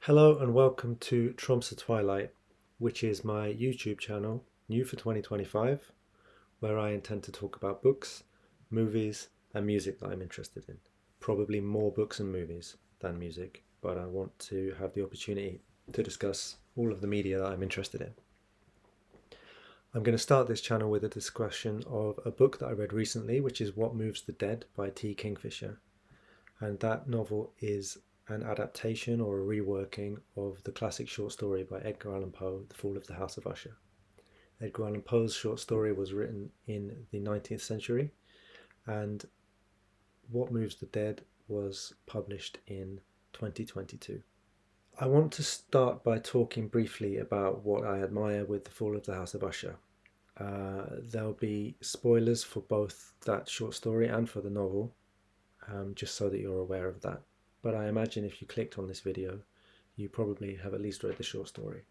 Hello and welcome to Tromsø Twilight, which is my YouTube channel, new for 2025, where I intend to talk about books, movies, and music that I'm interested in. Probably more books and movies than music, but I want to have the opportunity to discuss all of the media that I'm interested in. I'm going to start this channel with a discussion of a book that I read recently, which is What Moves the Dead by Kingfisher. And that novel is an adaptation or a reworking of the classic short story by Edgar Allan Poe, The Fall of the House of Usher. Edgar Allan Poe's short story was written in the 19th century, and What Moves the Dead was published in 2022. I want to start by talking briefly about what I admire with The Fall of the House of Usher. There'll be spoilers for both that short story and for the novel, just so that you're aware of that. But I imagine if you clicked on this video, you probably have at least read the short story.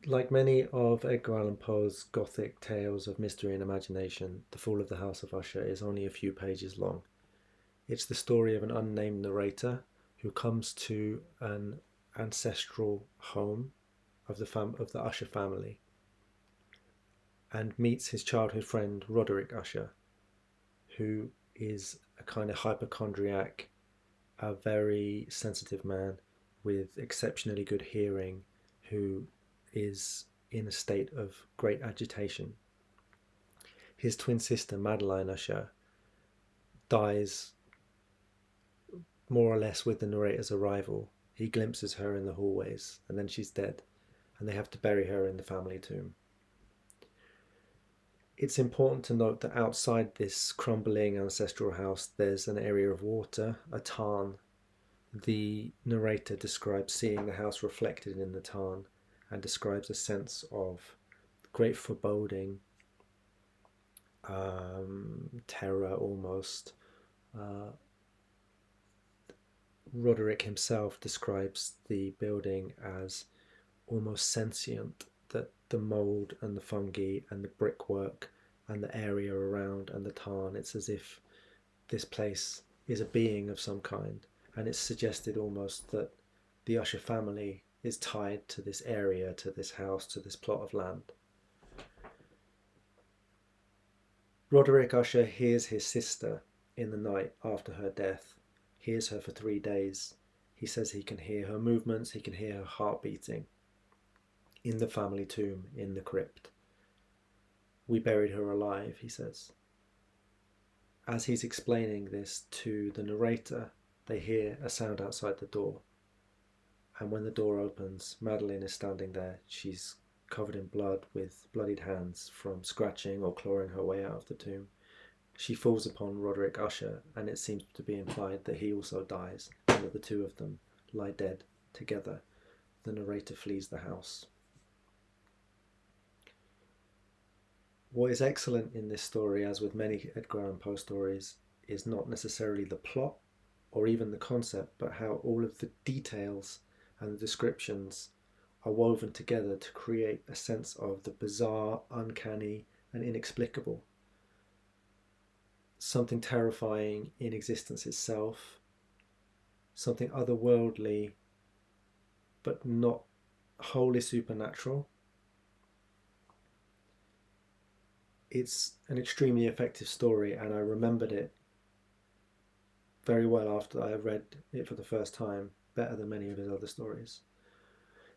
Like many of Edgar Allan Poe's gothic tales of mystery and imagination, The Fall of the House of Usher is only a few pages long. It's the story of an unnamed narrator who comes to an ancestral home of the Usher family and meets his childhood friend Roderick Usher, who is a kind of hypochondriac, a very sensitive man with exceptionally good hearing who is in a state of great agitation. His twin sister, Madeline Usher, dies more or less with the narrator's arrival. He glimpses her in the hallways and then she's dead, and they have to bury her in the family tomb. It's important to note that outside this crumbling ancestral house there's an area of water, a tarn. The narrator describes seeing the house reflected in the tarn and describes a sense of great foreboding, terror almost. Roderick himself describes the building as almost sentient, that the mould and the fungi and the brickwork and the area around and the tarn, it's as if this place is a being of some kind. And it's suggested almost that the Usher family is tied to this area, to this house, to this plot of land. Roderick Usher hears his sister in the night after her death, hears her for 3 days. He says he can hear her movements, he can hear her heart beating in the family tomb, in the crypt. We buried her alive, he says. As he's explaining this to the narrator, they hear a sound outside the door. And when the door opens, Madeline is standing there. She's covered in blood with bloodied hands from scratching or clawing her way out of the tomb. She falls upon Roderick Usher, and it seems to be implied that he also dies, and that the two of them lie dead together. The narrator flees the house. What is excellent in this story, as with many Edgar Allan Poe stories, is not necessarily the plot or even the concept, but how all of the details and the descriptions are woven together to create a sense of the bizarre, uncanny, and inexplicable. Something terrifying in existence itself, something otherworldly, but not wholly supernatural. It's an extremely effective story, and I remembered it very well after I read it for the first time, better than many of his other stories.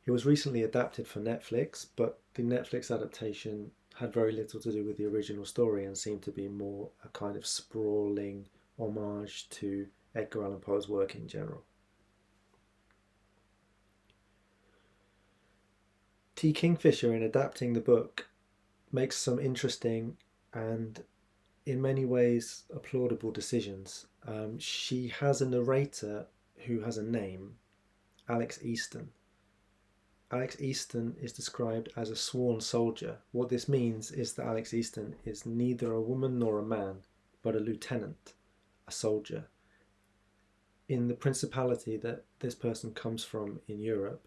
It was recently adapted for Netflix, but the Netflix adaptation had very little to do with the original story and seemed to be more a kind of sprawling homage to Edgar Allan Poe's work in general. Kingfisher, in adapting the book, makes some interesting and in many ways applaudable decisions. She has a narrator who has a name, Alex Easton. Alex Easton is described as a sworn soldier. What this means is that Alex Easton is neither a woman nor a man, but a lieutenant, a soldier. In the principality that this person comes from in Europe,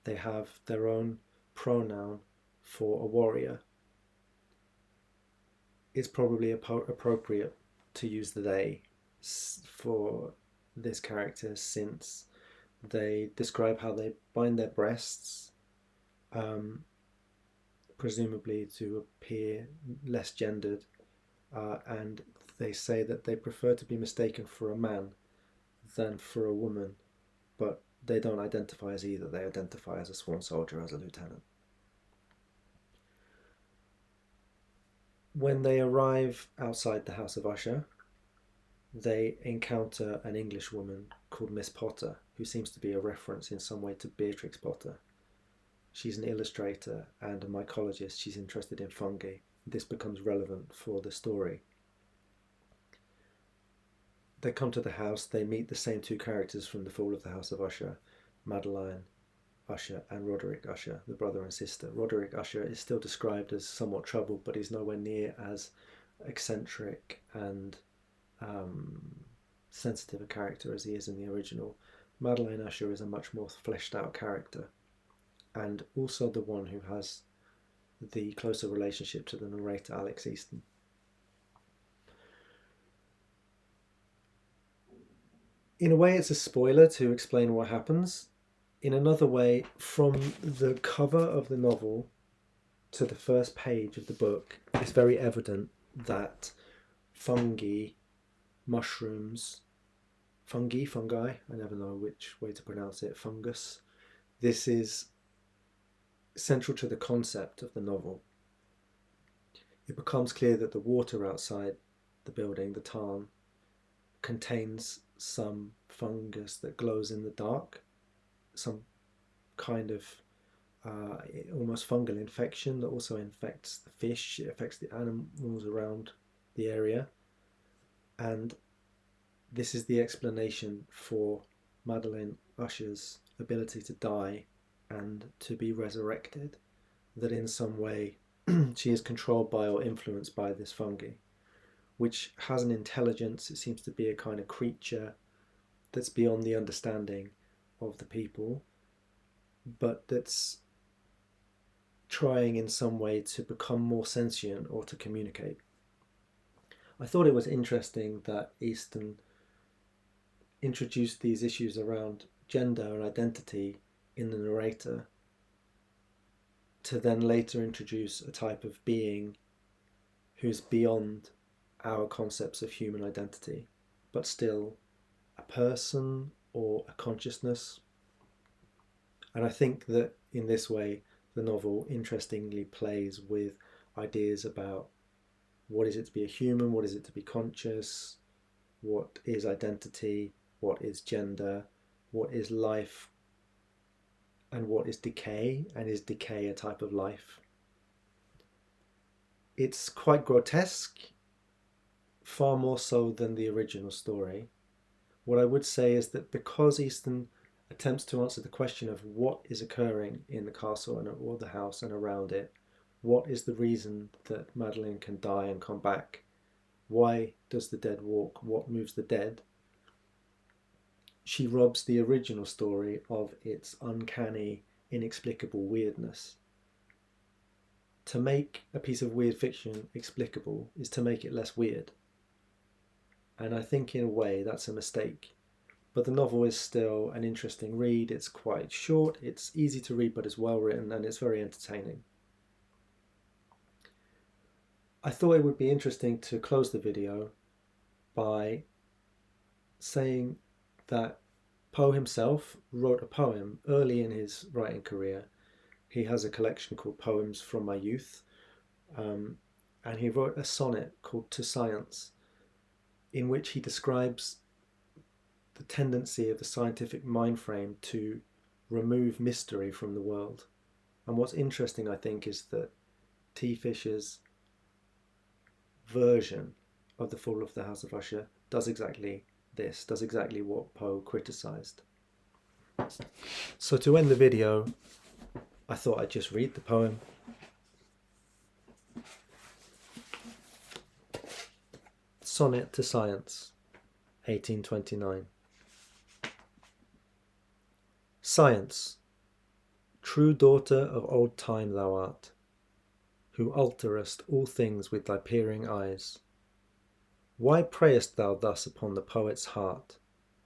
they have their own pronoun for a warrior. It's probably appropriate to use the they for this character, since They describe how they bind their breasts, um, presumably to appear less gendered, and they say that they prefer to be mistaken for a man than for a woman, but they don't identify as either. They identify as a sworn soldier, as a lieutenant. When they arrive outside the house of Usher, they encounter an English woman called Miss Potter, who seems to be a reference in some way to Beatrix Potter. She's an illustrator and a mycologist. She's interested in fungi. This becomes relevant for the story. They come to the house, they meet the same two characters from The Fall of the House of Usher, Madeline Usher and Roderick Usher, the brother and sister. Roderick Usher is still described as somewhat troubled, but he's nowhere near as eccentric and sensitive a character as he is in the original. Madeline Usher is a much more fleshed out character, and also the one who has the closer relationship to the narrator, Alex Easton. In a way, it's a spoiler to explain what happens. In another way, from the cover of the novel to the first page of the book, it's very evident that fungi, mushrooms, fungi, I never know which way to pronounce it, fungus. This is central to the concept of the novel. It becomes clear that the water outside the building, the tarn, contains some fungus that glows in the dark, some kind of almost fungal infection that also infects the fish, it affects the animals around the area. And this is the explanation for Madeline Usher's ability to die and to be resurrected, that in some way she is controlled by or influenced by this fungi, which has an intelligence. It seems to be a kind of creature that's beyond the understanding of the people, but that's trying in some way to become more sentient or to communicate. I thought it was interesting that Easton introduced these issues around gender and identity in the narrator, to then later introduce a type of being who's beyond our concepts of human identity, but still a person or a consciousness. And I think that in this way, the novel interestingly plays with ideas about what is it to be a human, what is it to be conscious, what is identity, what is gender, what is life, and what is decay, and is decay a type of life. It's quite grotesque, far more so than the original story. What I would say is that because Easton attempts to answer the question of what is occurring in the castle and or the house and around it, what is the reason that Madeline can die and come back? Why does the dead walk? What moves the dead? She robs the original story of its uncanny, inexplicable weirdness. To make a piece of weird fiction explicable is to make it less weird. And I think in a way that's a mistake. But the novel is still an interesting read. It's quite short, it's easy to read, but it's well written and it's very entertaining. I thought it would be interesting to close the video by saying that Poe himself wrote a poem early in his writing career. He has a collection called Poems from My Youth, and he wrote a sonnet called To Science, in which he describes the tendency of the scientific mind frame to remove mystery from the world. And what's interesting, I think, is that T. Fisher's version of The Fall of the House of Usher does exactly this, does exactly what Poe criticised. So to end the video, I thought I'd just read the poem. Sonnet to Science, 1829. Science, true daughter of old time thou art, who alterest all things with thy peering eyes. Why preyest thou thus upon the poet's heart,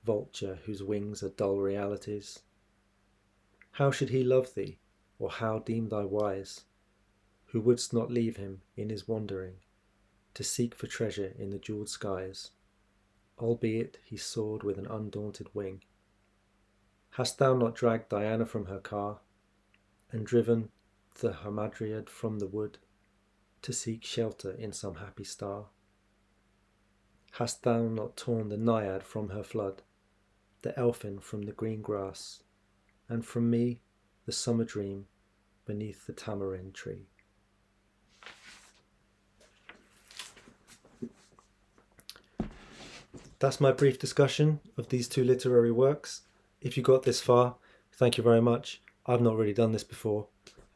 vulture whose wings are dull realities? How should he love thee, or how deem thy wise, who wouldst not leave him in his wandering, to seek for treasure in the jewelled skies, albeit he soared with an undaunted wing? Hast thou not dragged Diana from her car, and driven the Hamadryad from the wood, to seek shelter in some happy star? Hast thou not torn the Naiad from her flood, the Elfin from the green grass, and from me the summer dream beneath the tamarind tree? That's my brief discussion of these two literary works. If you got this far, thank you very much. I've not really done this before,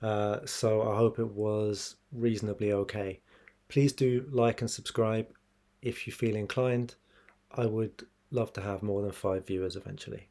so I hope it was reasonably okay. Please do like and subscribe if you feel inclined. I would love to have more than 5 viewers eventually.